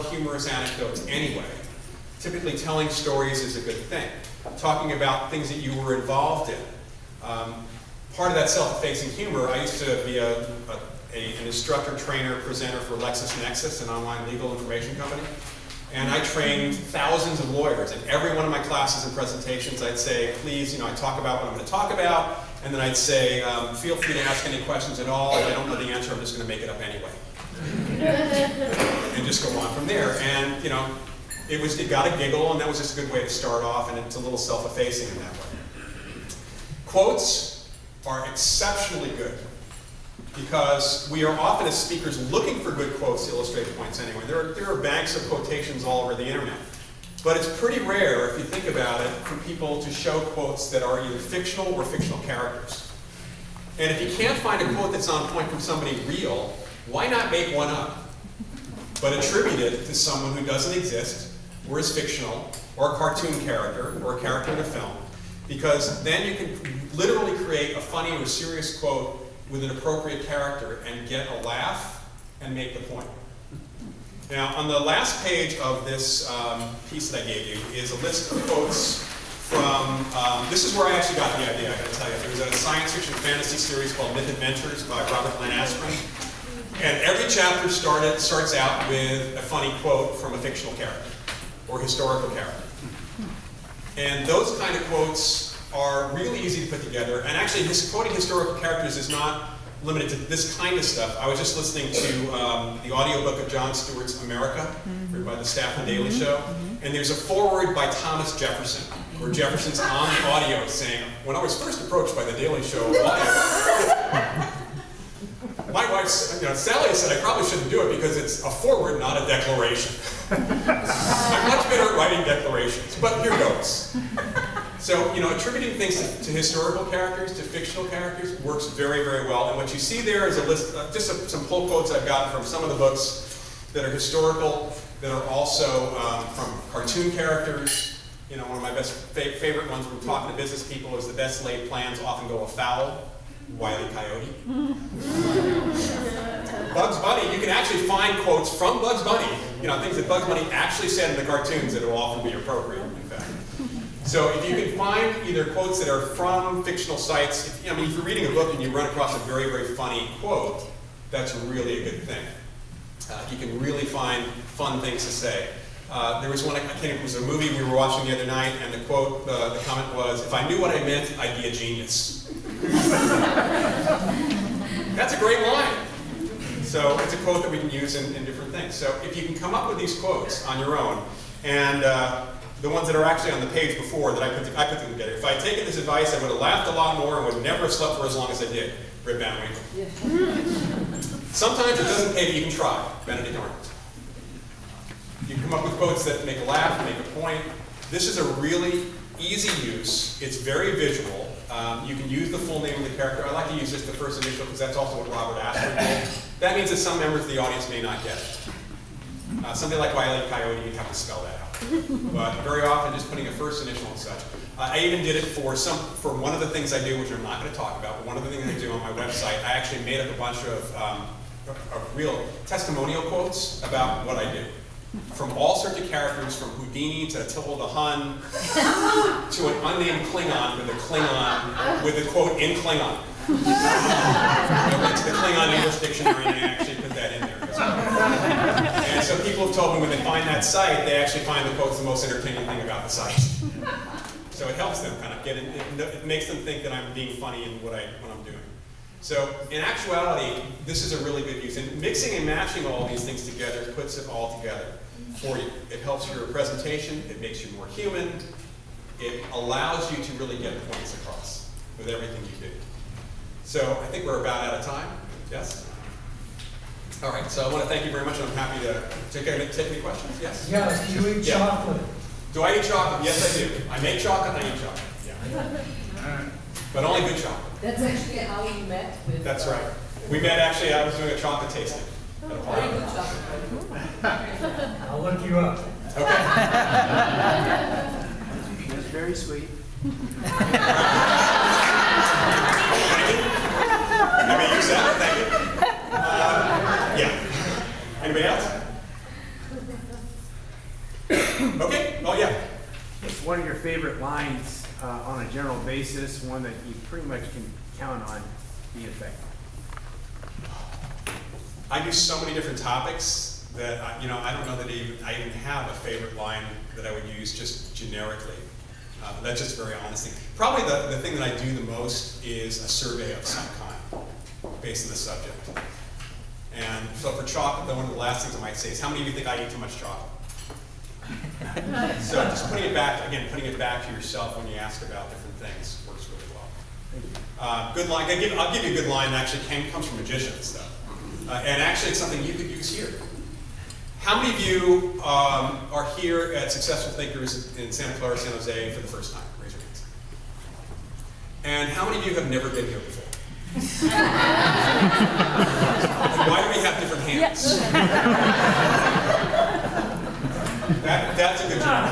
humorous anecdotes anyway. Typically telling stories is a good thing. Talking about things that you were involved in. Part of that self-effacing humor, I used to be an instructor, trainer, presenter for LexisNexis, an online legal information company. And I trained thousands of lawyers. In every one of my classes and presentations, I'd say, please, I talk about what I'm going to talk about. And then I'd say, feel free to ask any questions at all. If I don't know the answer, I'm just going to make it up anyway. And just go on from there. And, it got a giggle, and that was just a good way to start off, and it's a little self-effacing in that way. Quotes are exceptionally good, because we are often, as speakers, looking for good quotes to illustrate points anyway. There are banks of quotations all over the internet. But it's pretty rare, if you think about it, for people to show quotes that are either fictional or fictional characters. And if you can't find a quote that's on point from somebody real, why not make one up, but attribute it to someone who doesn't exist, or is fictional, or a cartoon character, or a character in a film, because then you can literally create a funny or serious quote with an appropriate character and get a laugh and make the point. Now, on the last page of this piece that I gave you is a list of quotes from, this is where I actually got the idea, I gotta tell you. There was a science fiction fantasy series called Myth Adventures by Robert Glenn Aspirin. And every chapter starts out with a funny quote from a fictional character or historical character. And those kind of quotes are really easy to put together. And actually, quoting historical characters is not limited to this kind of stuff. I was just listening to the audiobook of Jon Stewart's America, written by the staff of The Daily Show. And there's a foreword by Thomas Jefferson, where Jefferson's on the audio saying, when I was first approached by The Daily Show audio, my wife, Sally said I probably shouldn't do it because it's a foreword, not a declaration. I'm much better at writing declarations, but here goes. So, attributing things to historical characters, to fictional characters, works very, very well. And what you see there is a list, just some pull quotes I've gotten from some of the books that are historical, that are also from cartoon characters. One of my favorite ones from talking to business people is the best laid plans often go afoul. Wile E. Coyote. Bugs Bunny, you can actually find quotes from Bugs Bunny, things that Bugs Bunny actually said in the cartoons that will often be appropriate, in fact. So if you can find either quotes that are from fictional sites, if you're reading a book and you run across a very, very funny quote, that's really a good thing. You can really find fun things to say. There was one, I think it was a movie we were watching the other night, and the quote, the comment was, if I knew what I meant, I'd be a genius. That's a great line. So it's a quote that we can use in different things. So if you can come up with these quotes on your own, and the ones that are actually on the page before that I put them together, if I had taken this advice, I would have laughed a lot more and would never have slept for as long as I did. Rip Van Winkle. Yeah. Sometimes it doesn't pay, but you can try. Benedict Arnold. You can come up with quotes that make a laugh, make a point. This is a really easy use. It's very visual. You can use the full name of the character. I like to use just the first initial because that's also what Robert Aspirin did. That means that some members of the audience may not get it. Something like Wile E. Coyote, you'd have to spell that out. But very often, just putting a first initial and such. I even did it for one of the things I do, which I'm not going to talk about, but one of the things I do on my website, I actually made up a bunch of real testimonial quotes about what I do. From all sorts of characters, from Houdini to Attila the Hun, to an unnamed Klingon with a quote in Klingon. I went to the Klingon English Dictionary and I actually put that in there. And so people have told me when they find that site, they actually find the quotes the most entertaining thing about the site. So it helps them kind of get in, it makes them think that I'm being funny in what I'm doing. So in actuality, this is a really good use. And mixing and matching all these things together puts it all together for you. It helps your presentation, it makes you more human, it allows you to really get points across with everything you do. So I think we're about out of time. Yes? All right, so I want to thank you very much, and I'm happy to take any questions. Yes? Yeah, do you eat chocolate? Do I eat chocolate? Yes, I do. I make chocolate and I eat chocolate. Yeah. But only good chocolate. That's actually how we met with... That's right. We met actually, I was doing a chocolate tasting. Very good chocolate. I'll look you up. Okay. That's very sweet. I may use that. Thank you. Yeah. Anybody else? Okay, oh yeah. What's one of your favorite lines on a general basis, one that you pretty much can count on being effective? I do so many different topics that, I don't know that I even have a favorite line that I would use just generically. That's just a very honest thing. Probably the thing that I do the most is a survey of some kind, based on the subject. And so for chocolate, one of the last things I might say is, how many of you think I eat too much chocolate? So just putting it back to yourself when you ask about different things works really well. Good line, I'll give you a good line that actually comes from magicians, though. And actually it's something you could use here. How many of you are here at Successful Thinkers in Santa Clara, San Jose for the first time? Raise your hands. And how many of you have never been here before? And why do we have different hands? That's a good job.